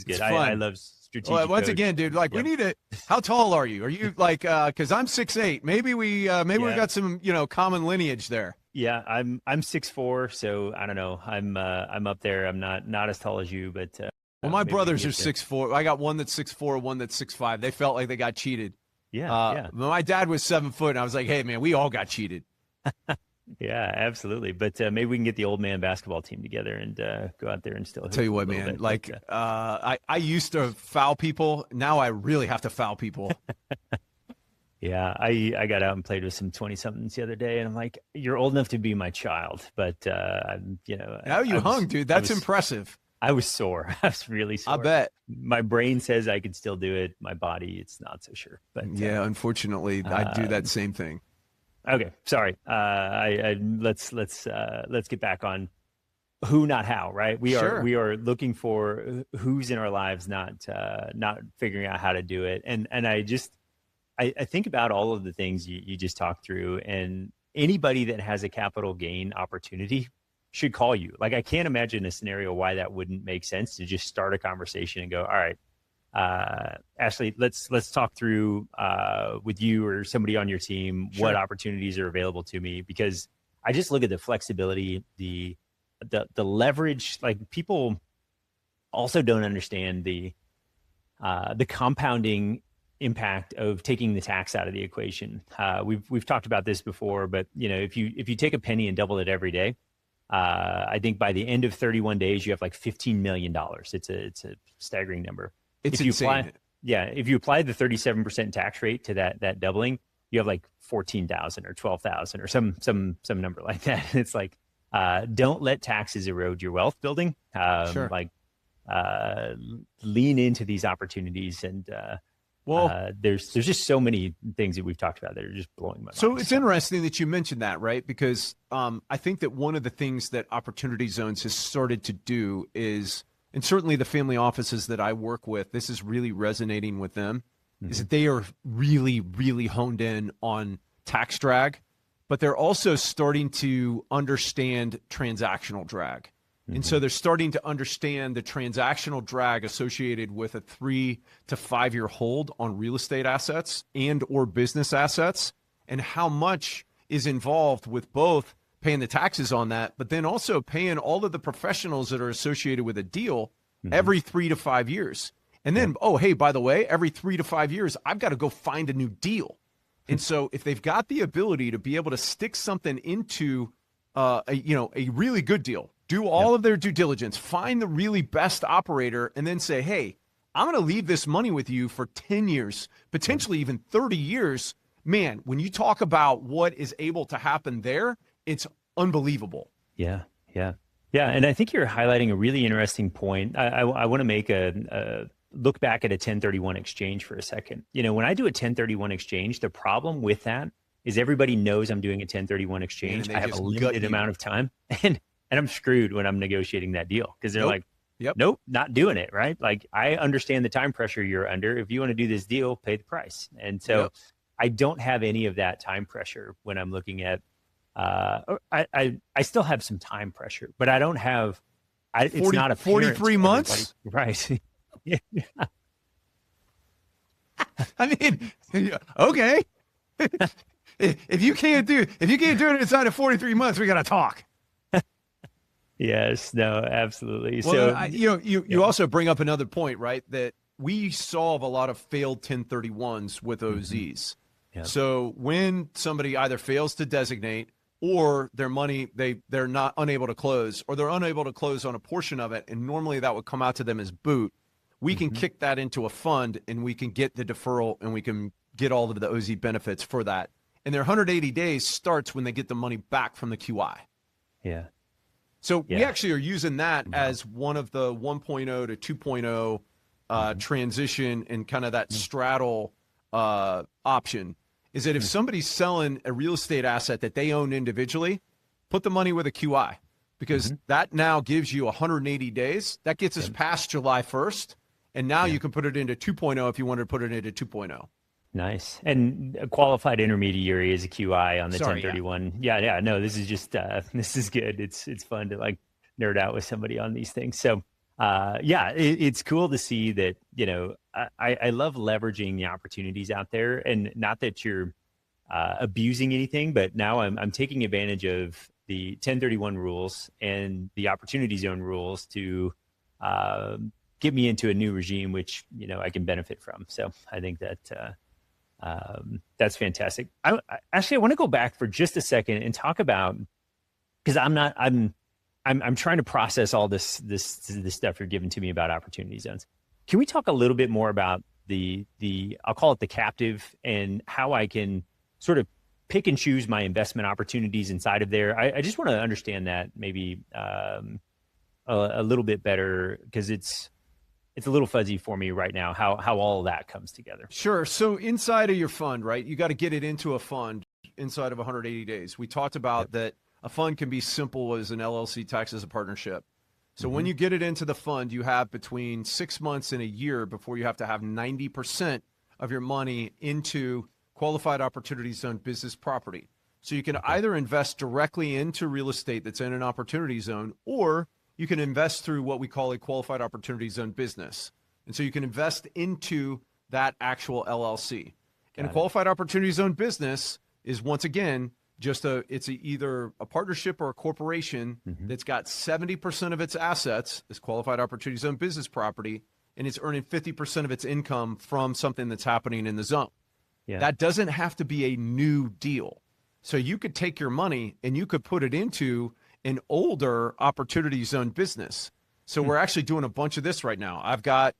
good. I love strategic. Well, once coach. Again, dude, like we need to. How tall are you? Are you like? Because I'm 6'8". Maybe we got some common lineage there. Yeah, I'm 6'4", so I don't know. I'm up there. I'm not as tall as you, but well, my brothers are 6'4". I got one that's 6'4", one that's 6'5". They felt like they got cheated. Yeah. My dad was 7 foot, and I was like, hey, man, we all got cheated. Yeah, absolutely. But maybe we can get the old man basketball team together and go out there and still. I'll tell you what, man. Bit, I used to foul people. Now I really have to foul people. Yeah, I got out and played with some 20-somethings the other day, and I'm like, you're old enough to be my child, but Now you hung, dude. That's impressive. I was sore. I was really sore. I bet. My brain says I can still do it. My body, it's not so sure. But yeah, unfortunately, I do that same thing. Okay, sorry. Let's get back on who, not how. Right? We are looking for who's in our lives, not figuring out how to do it. And I just I think about all of the things you just talked through, and anybody that has a capital gain opportunity should call you. Like, I can't imagine a scenario why that wouldn't make sense to just start a conversation and go, all right, Ashley, let's talk through with you or somebody on your team, what opportunities are available to me, because I just look at the flexibility, the leverage. Like, people also don't understand the compounding impact of taking the tax out of the equation. We've talked about this before, but if you take a penny and double it every day, I think by the end of 31 days you have like $15 million. It's a staggering number. It's if you insane. if you apply the 37% tax rate to that doubling, you have like 14,000 or 12,000 or some number like that. It's like, don't let taxes erode your wealth building. Lean into these opportunities, and there's just so many things that we've talked about that are just blowing my mind. So it's interesting that you mentioned that, right? Because I think that one of the things that Opportunity Zones has started to do is, and certainly the family offices that I work with, this is really resonating with them, is that they are really, really honed in on tax drag, but they're also starting to understand transactional drag. And so they're starting to understand the transactional drag associated with a 3 to 5 year hold on real estate assets and or business assets, and how much is involved with both paying the taxes on that, but then also paying all of the professionals that are associated with a deal every 3 to 5 years. And then, oh, hey, by the way, every 3 to 5 years, I've got to go find a new deal. And so if they've got the ability to be able to stick something into a really good deal, do all of their due diligence, find the really best operator, and then say, hey, I'm going to leave this money with you for 10 years, potentially even 30 years. Man, when you talk about what is able to happen there, it's unbelievable. Yeah. And I think you're highlighting a really interesting point. I want to make a look back at a 1031 exchange for a second. When I do a 1031 exchange, the problem with that is everybody knows I'm doing a 1031 exchange. I have a limited amount of time, and I'm screwed when I'm negotiating that deal, because they're like, nope, not doing it, right? Like, I understand the time pressure you're under. If you want to do this deal, pay the price. And so I don't have any of that time pressure when I'm looking at, I still have some time pressure, but I don't have, it's not a 43 months. Right. I mean, okay. If you can't do it inside of 43 months, we got to talk. Yes, no, absolutely. Well, so you also bring up another point, right? That we solve a lot of failed 1031s with OZs. So when somebody either fails to designate, or their money, they're not unable to close, or they're unable to close on a portion of it, and normally that would come out to them as boot, we can kick that into a fund, and we can get the deferral, and we can get all of the OZ benefits for that. And their 180 days starts when they get the money back from the QI. Yeah. So we actually are using that as one of the 1.0 to 2.0 transition, and kind of that straddle option, is that if somebody's selling a real estate asset that they own individually, put the money with a QI, because that now gives you 180 days. That gets us past July 1st, and now you can put it into 2.0 if you wanted to put it into 2.0. Nice. And a qualified intermediary is a QI on the 1031. Yeah. No, this is just, this is good. It's fun to like nerd out with somebody on these things. So, it's cool to see that, I love leveraging the opportunities out there, and not that you're abusing anything, but now I'm taking advantage of the 1031 rules and the Opportunity Zone rules to get me into a new regime, which, I can benefit from. So I think that, that's fantastic. Actually, I want to go back for just a second and talk about, because I'm trying to process all this stuff you're giving to me about Opportunity Zones. Can we talk a little bit more about the I'll call it the captive, and how I can sort of pick and choose my investment opportunities inside of there? I just want to understand that maybe a little bit better, because it's a little fuzzy for me right now, how all of that comes together. Sure. So inside of your fund, right, you got to get it into a fund inside of 180 days. We talked about that a fund can be simple as an LLC taxed as a partnership. So when you get it into the fund, you have between 6 months and a year before you have to have 90% of your money into qualified opportunity zone business property. So you can either invest directly into real estate that's in an opportunity zone, or you can invest through what we call a qualified opportunity zone business. And so you can invest into that actual LLC. And a qualified opportunity zone business is, once again, it's either a partnership or a corporation that's got 70% of its assets as qualified opportunity zone business property, and it's earning 50% of its income from something that's happening in the zone. Yeah. That doesn't have to be a new deal. So you could take your money and you could put it into an older opportunity zone business. So we're actually doing a bunch of this right now. I've got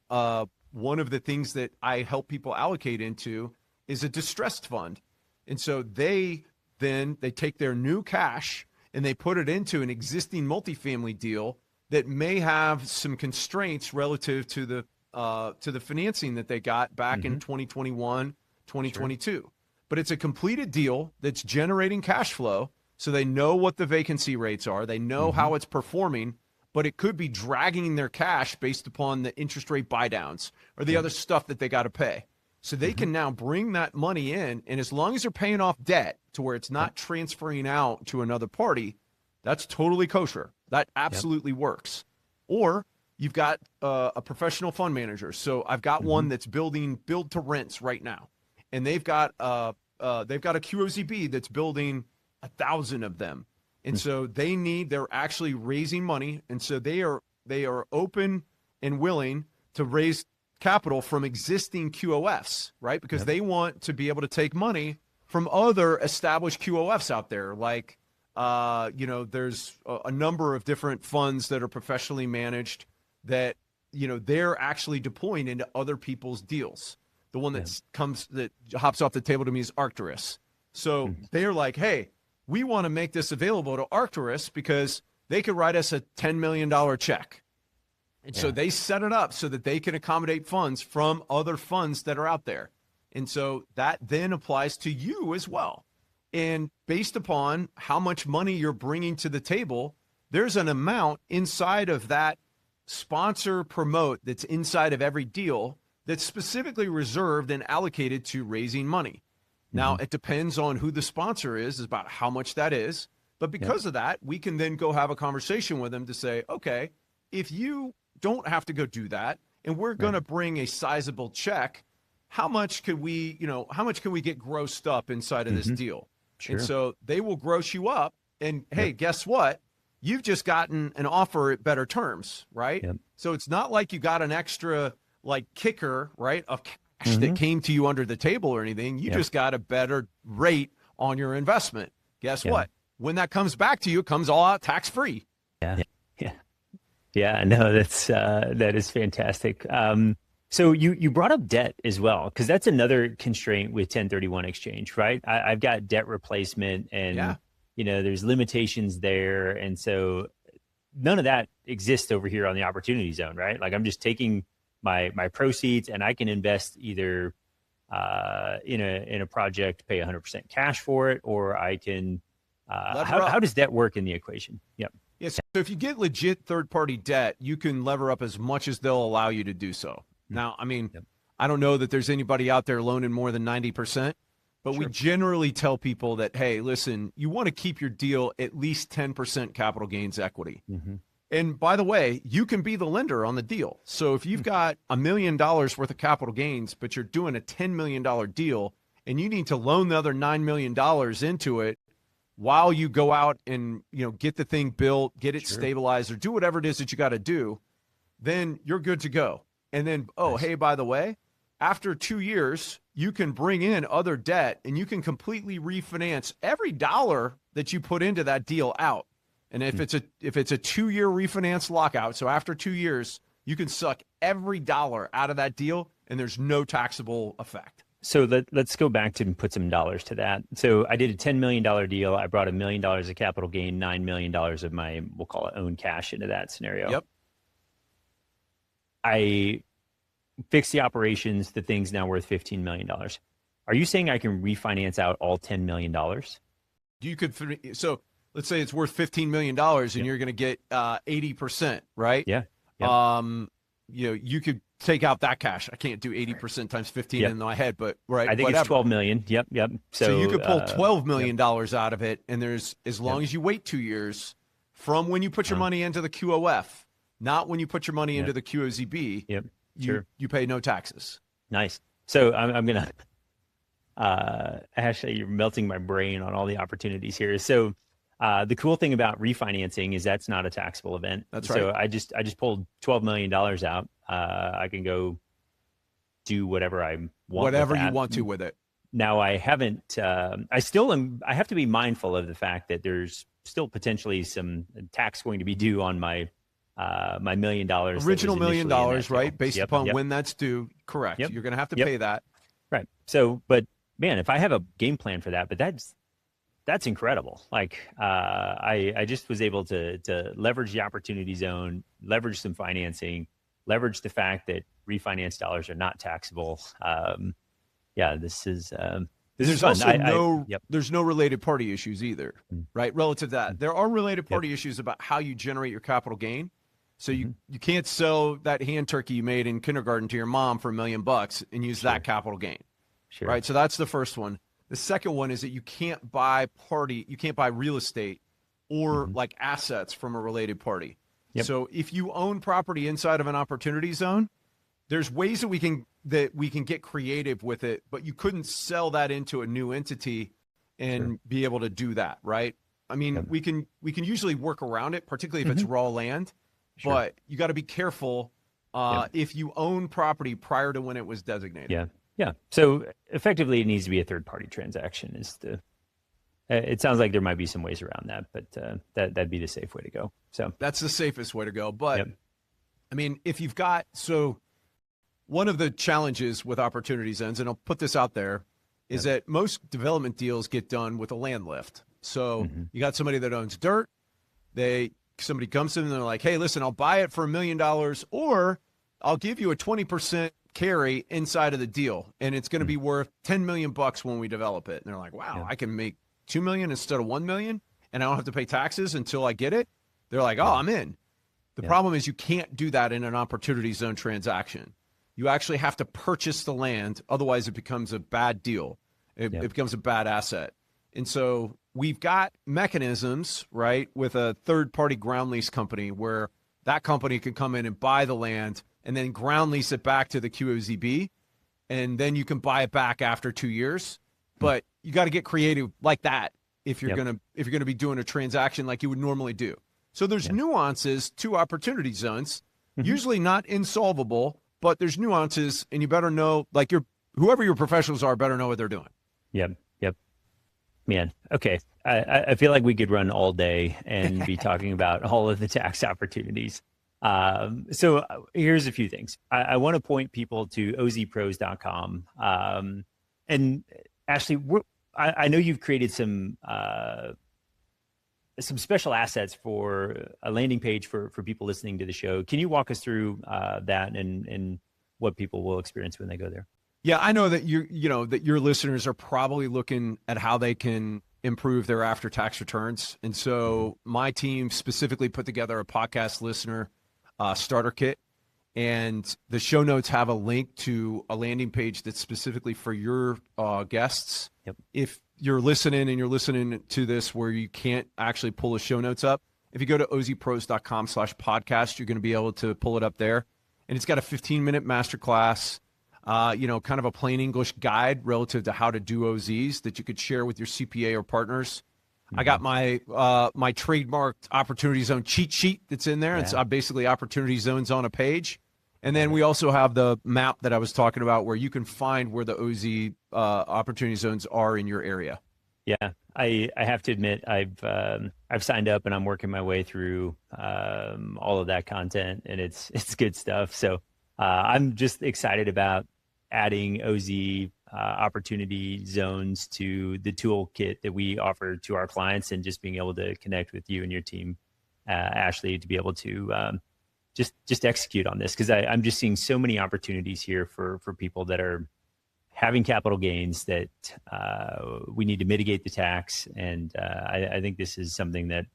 one of the things that I help people allocate into is a distressed fund. And so they take their new cash and they put it into an existing multifamily deal that may have some constraints relative to the financing that they got back in 2021, 2022. Sure. But it's a completed deal that's generating cash flow, so they know what the vacancy rates are. They know how it's performing, but it could be dragging their cash based upon the interest rate buy downs or the other stuff that they got to pay. So they can now bring that money in, and as long as they're paying off debt to where it's not transferring out to another party, that's totally kosher. That absolutely works. Or you've got a professional fund manager. So I've got one that's building build to rents right now. And they've got a QOZB that's building 1,000 of them, and so they're actually raising money, and so they are open and willing to raise capital from existing QOFs, right? Because they want to be able to take money from other established QOFs out there, like there's a number of different funds that are professionally managed that they're actually deploying into other people's deals. The one that hops off the table to me is Arcturus. So they're like, hey, we want to make this available to Arcturus because they could write us a $10 million check. And so they set it up so that they can accommodate funds from other funds that are out there. And so that then applies to you as well. And based upon how much money you're bringing to the table, there's an amount inside of that sponsor promote that's inside of every deal that's specifically reserved and allocated to raising money. Now, it depends on who the sponsor is about how much that is. But because of that, we can then go have a conversation with them to say, okay, if you don't have to go do that, and we're going to bring a sizable check, how much can we get grossed up inside of this deal? Sure. And so they will gross you up. And hey, guess what? You've just gotten an offer at better terms, right? So it's not like you got an extra kicker, right, of cash that came to you under the table or anything. You just got a better rate on your investment. Guess what? When that comes back to you, it comes all out tax-free. Yeah, no, that is fantastic. So you brought up debt as well, because that's another constraint with 1031 exchange, right? I've got debt replacement and, there's limitations there. And so none of that exists over here on the opportunity zone, right? Like I'm just taking my proceeds and I can invest either in a project, pay 100% cash for it, or I can, how does debt work in the equation? Yep. Yes. So if you get legit third-party debt, you can lever up as much as they'll allow you to do so. Now, I mean, I don't know that there's anybody out there loaning more than 90%, but we generally tell people that, hey, listen, you want to keep your deal at least 10% capital gains equity. And by the way, you can be the lender on the deal. So if you've got $1 million worth of capital gains, but you're doing a $10 million deal and you need to loan the other $9 million into it while you go out and, get the thing built, get it stabilized, or do whatever it is that you got to do, then you're good to go. And then, hey, by the way, after 2 years, you can bring in other debt and you can completely refinance every dollar that you put into that deal out. And if it's a 2-year refinance lockout, so after 2 years, you can suck every dollar out of that deal and there's no taxable effect. So let's go back to and put some dollars to that. So I did a $10 million deal. I brought $1 million of capital gain, $9 million of my, we'll call it own cash into that scenario. Yep. I fixed the operations. The thing's now worth $15 million. Are you saying I can refinance out all $10 million? You could. So let's say it's worth $15 million and you're going to get 80%, right? Yeah. you could take out that cash. I can't do 80% times 15 in my head, but I think whatever. It's 12 million. Yep. So you could pull $12 million out of it. And there's, as long as you wait 2 years from when you put your money into the QOF, not when you put your money into the QOZB, you pay no taxes. Nice. So I'm going to, Ashley, you're melting my brain on all the opportunities here. So the cool thing about refinancing is that's not a taxable event. That's right. So I just pulled $12 million out. I can go do whatever I want. Whatever you want to with it. Now I haven't, I have to be mindful of the fact that there's still potentially some tax going to be due on my $1 million. Original $1 million, right? Based upon when that's due. Correct. You're going to have to pay that. Right. So, but man, if I have a game plan for that, but that's incredible. Like, I just was able to leverage the opportunity zone, leverage some financing, leverage the fact that refinance dollars are not taxable. This is there's fun. Also there's no related party issues either, right? Relative to that, there are related party issues about how you generate your capital gain. So you can't sell that hand turkey you made in kindergarten to your mom for $1 million and use that capital gain, right? So that's the first one. The second one is that you can't buy real estate or like assets from a related party. So if you own property inside of an opportunity zone, there's ways that we can get creative with it, but you couldn't sell that into a new entity and be able to do that, right? I mean, we can usually work around it, particularly if it's raw land, but you got to be careful if you own property prior to when it was designated. Yeah. So effectively, it needs to be a third-party transaction. It sounds like there might be some ways around that, but that'd be the safe way to go. So that's the safest way to go. But I mean, if you've got one of the challenges with opportunity zones, and I'll put this out there, is that most development deals get done with a land lift. So you got somebody that owns dirt. Somebody comes in and they're like, hey, listen, I'll buy it for $1 million, or I'll give you a 20% carry inside of the deal, and it's going to be worth $10 million when we develop it. And they're like, wow, I can make $2 million instead of $1 million, and I don't have to pay taxes until I get it. They're like, oh, I'm in. The problem is you can't do that in an opportunity zone transaction. You actually have to purchase the land. Otherwise, it becomes a bad deal. It becomes a bad asset. And so we've got mechanisms, right, with a third-party ground lease company where that company can come in and buy the land and then ground lease it back to the QOZB, and then you can buy it back after 2 years. But you got to get creative like that if you're gonna be doing a transaction like you would normally do. So there's nuances to opportunity zones, usually not insolvable, but there's nuances, and you better know, like whoever your professionals are, better know what they're doing. Yep. Man, okay. I feel like we could run all day and be talking about all of the tax opportunities. So here's a few things. I want to point people to ozpros.com. And Ashley, I know you've created some special assets for a landing page for people listening to the show. Can you walk us through that and what people will experience when they go there? Yeah, I know that that your listeners are probably looking at how they can improve their after-tax returns. And so my team specifically put together a podcast listener starter kit. And the show notes have a link to a landing page that's specifically for your guests. If you're listening and you're listening to this where you can't actually pull the show notes up, if you go to ozpros.com/podcast, you're going to be able to pull it up there. And it's got a 15-minute masterclass, kind of a plain English guide relative to how to do OZs that you could share with your CPA or partners. I got my my trademarked opportunity zone cheat sheet that's in there. It's basically opportunity zones on a page. And then we also have the map that I was talking about where you can find where the OZ opportunity zones are in your area. Yeah, I have to admit I've signed up and I'm working my way through all of that content, and it's good stuff. So I'm just excited about adding OZ opportunity zones to the toolkit that we offer to our clients, and just being able to connect with you and your team, Ashley, to be able to just execute on this, because I'm just seeing so many opportunities here for people that are having capital gains that we need to mitigate the tax. And I think this is something that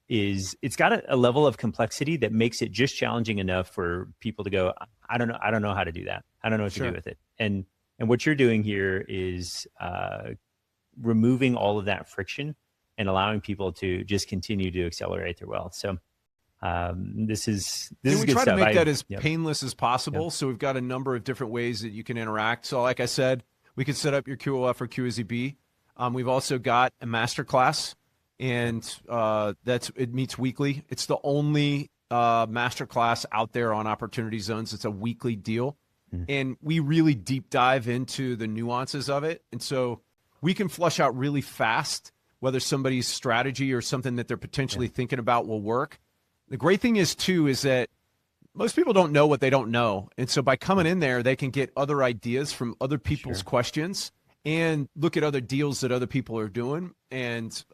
it's got a level of complexity that makes it just challenging enough for people to go, I don't know how to do that. I don't know what to do with it. And what you're doing here is removing all of that friction and allowing people to just continue to accelerate their wealth. So this is good stuff. We try to make that as painless as possible. Yep. So we've got a number of different ways that you can interact. So like I said, we can set up your QOF or QSEB. We've also got a masterclass, and it meets weekly. It's the only masterclass out there on Opportunity Zones. It's a weekly deal. And we really deep dive into the nuances of it. And so we can flush out really fast whether somebody's strategy or something that they're potentially thinking about will work. The great thing is, too, is that most people don't know what they don't know. And so by coming in there, they can get other ideas from other people's questions and look at other deals that other people are doing. And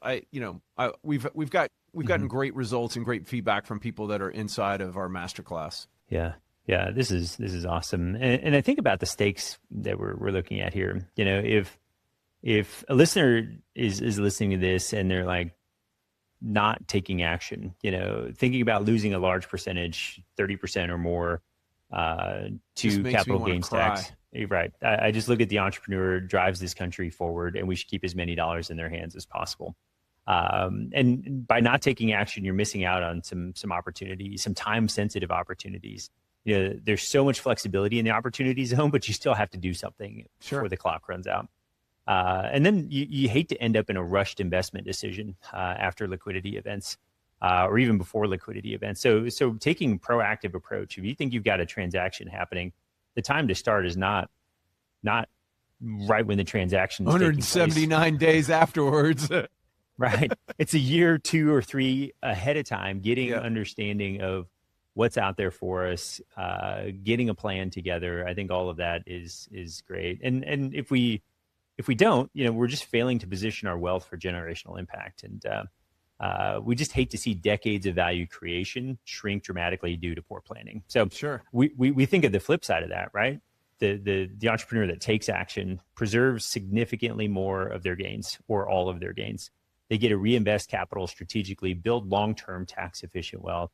we've gotten great results and great feedback from people that are inside of our masterclass. Yeah. Yeah. This is awesome. And I think about the stakes that we're looking at here. You know, if a listener is listening to this and they're like not taking action, you know, thinking about losing a large percentage, 30% or more to capital gains tax. Right. I just look at the entrepreneur drives this country forward, and we should keep as many dollars in their hands as possible. And by not taking action, you're missing out on some opportunities, some time sensitive opportunities. You know, there's so much flexibility in the opportunity zone, but you still have to do something before the clock runs out. And then you hate to end up in a rushed investment decision after liquidity events or even before liquidity events. So taking proactive approach, if you think you've got a transaction happening, the time to start is not right when the transaction is 179 days afterwards. Right. It's a year, 2 or 3 ahead of time, getting an understanding of what's out there for us, getting a plan together. I think all of that is great. And if we don't, you know, we're just failing to position our wealth for generational impact. And we just hate to see decades of value creation shrink dramatically due to poor planning. So we think of the flip side of that, right? The entrepreneur that takes action preserves significantly more of their gains or all of their gains. They get to reinvest capital strategically, build long-term tax efficient wealth,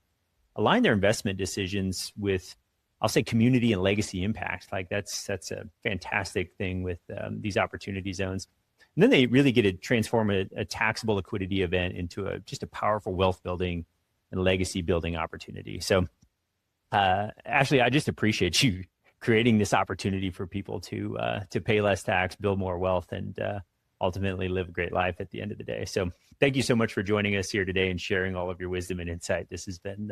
align their investment decisions with, I'll say, community and legacy impact. Like that's a fantastic thing with these opportunity zones. And then they really get to transform a taxable liquidity event into just a powerful wealth building and legacy building opportunity. So, Ashley, I just appreciate you creating this opportunity for people to pay less tax, build more wealth, and ultimately live a great life at the end of the day. So thank you so much for joining us here today and sharing all of your wisdom and insight. This has been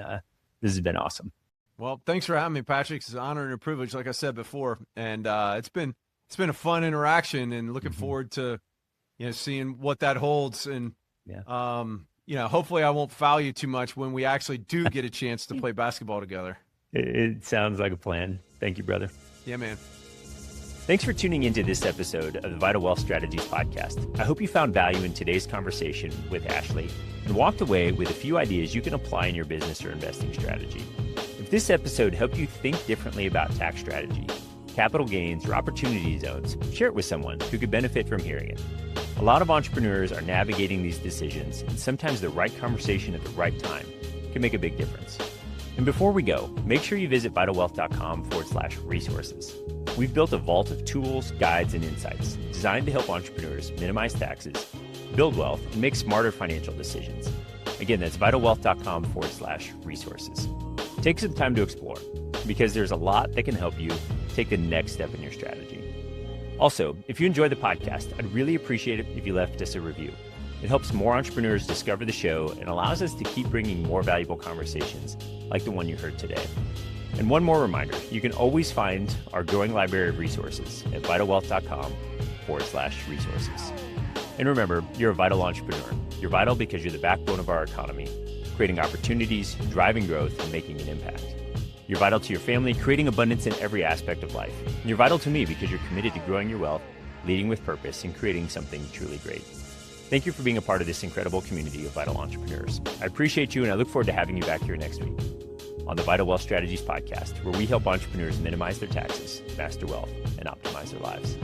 awesome. Well, thanks for having me, Patrick. It's an honor and a privilege, like I said before. And it's been a fun interaction, and looking forward to, you know, seeing what that holds. And you know, hopefully I won't foul you too much when we actually do get a chance to play basketball together. It sounds like a plan. Thank you, brother. Yeah, man. Thanks for tuning into this episode of the Vital Wealth Strategies podcast. I hope you found value in today's conversation with Ashley and walked away with a few ideas you can apply in your business or investing strategy. If this episode helped you think differently about tax strategy, capital gains, or opportunity zones, share it with someone who could benefit from hearing it. A lot of entrepreneurs are navigating these decisions, and sometimes the right conversation at the right time can make a big difference. And before we go, make sure you visit vitalwealth.com/resources. We've built a vault of tools, guides, and insights designed to help entrepreneurs minimize taxes, build wealth, and make smarter financial decisions. Again, that's vitalwealth.com/resources. Take some time to explore, because there's a lot that can help you take the next step in your strategy. Also, if you enjoy the podcast, I'd really appreciate it if you left us a review. It helps more entrepreneurs discover the show and allows us to keep bringing more valuable conversations like the one you heard today. And one more reminder, you can always find our growing library of resources at vitalwealth.com/resources. And remember, you're a vital entrepreneur. You're vital because you're the backbone of our economy, creating opportunities, driving growth, and making an impact. You're vital to your family, creating abundance in every aspect of life. And you're vital to me because you're committed to growing your wealth, leading with purpose, and creating something truly great. Thank you for being a part of this incredible community of vital entrepreneurs. I appreciate you, and I look forward to having you back here next week on the Vital Wealth Strategies podcast, where we help entrepreneurs minimize their taxes, master wealth, and optimize their lives.